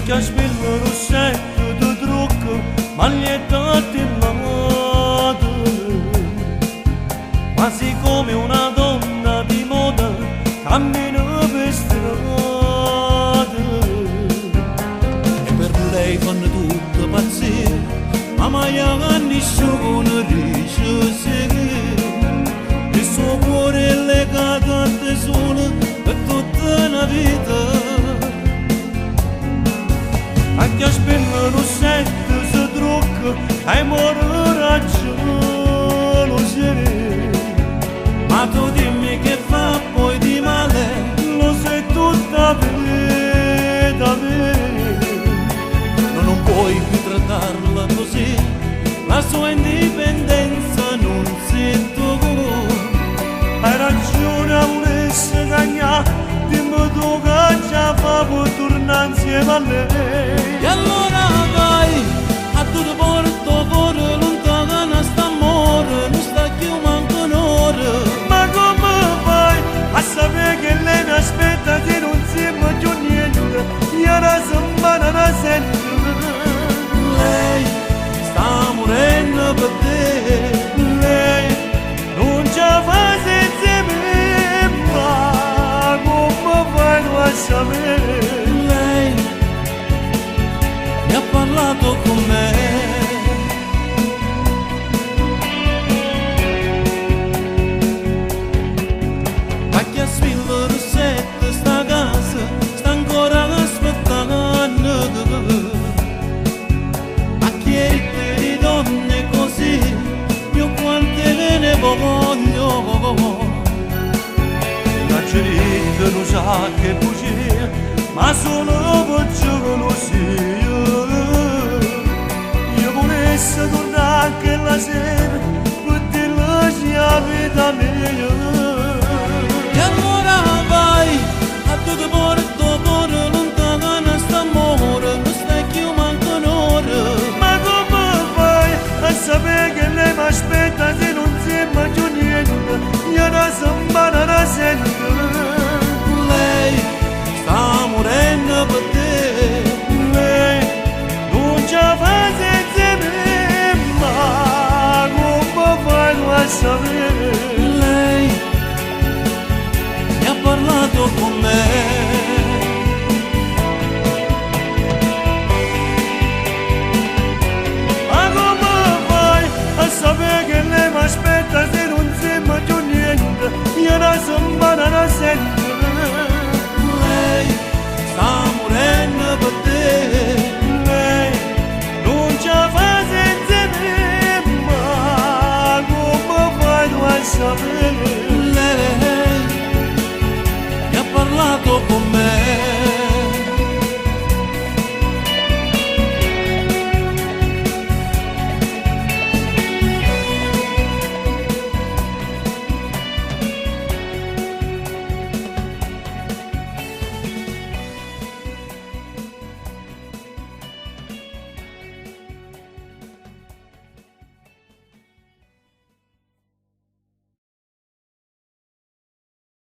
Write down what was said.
Caspil rossetto di trucco, magliettate in moda, quasi come una donna di moda, cammina per strada. E per lei fanno tutto pazzia, ma mai a nessuno riesce a seguire. Il suo cuore è legato al tesoro per tutta la vita. Anche a spennere rossetto si trucca e muore ragione. Ma tu dimmi che fa poi di male, lo sai tutta vita. Non puoi più trattarla così, la sua indipendenza non si tocca. Hai ragione a volersi cagnare, dimmi tu che già fa per tornare insieme a lei. E allora vai, a tutto porto cuore, lontana st'amore, non sta più manco un'ora. Ma come fai a sapere che lei mi aspetta, che non siamo più niente, io la sembra la sento. Lei sta morendo per te, Lei non ce la fa senza me, ma come fai tu a sapere? lei mi ha parlato con me. Ma chi ha spillo rossetto sta casa, sta ancora aspettando. Ma chi è di donne così, io quante ne voglio. La gente non sa che bugia, ma solo per gelosia. Io volessi tornare anche la sera, per dirle sia vita mia. E allora vai, a tutto porto cuore, lontana st'amore, non stai più manco un'ora. Ma come fai a sapere che lei mi aspetta, se non siamo più niente, io la sembra la sento. Lei sta morendo per te, Lei non ce la fa senza me, ma come fai tu a sapere?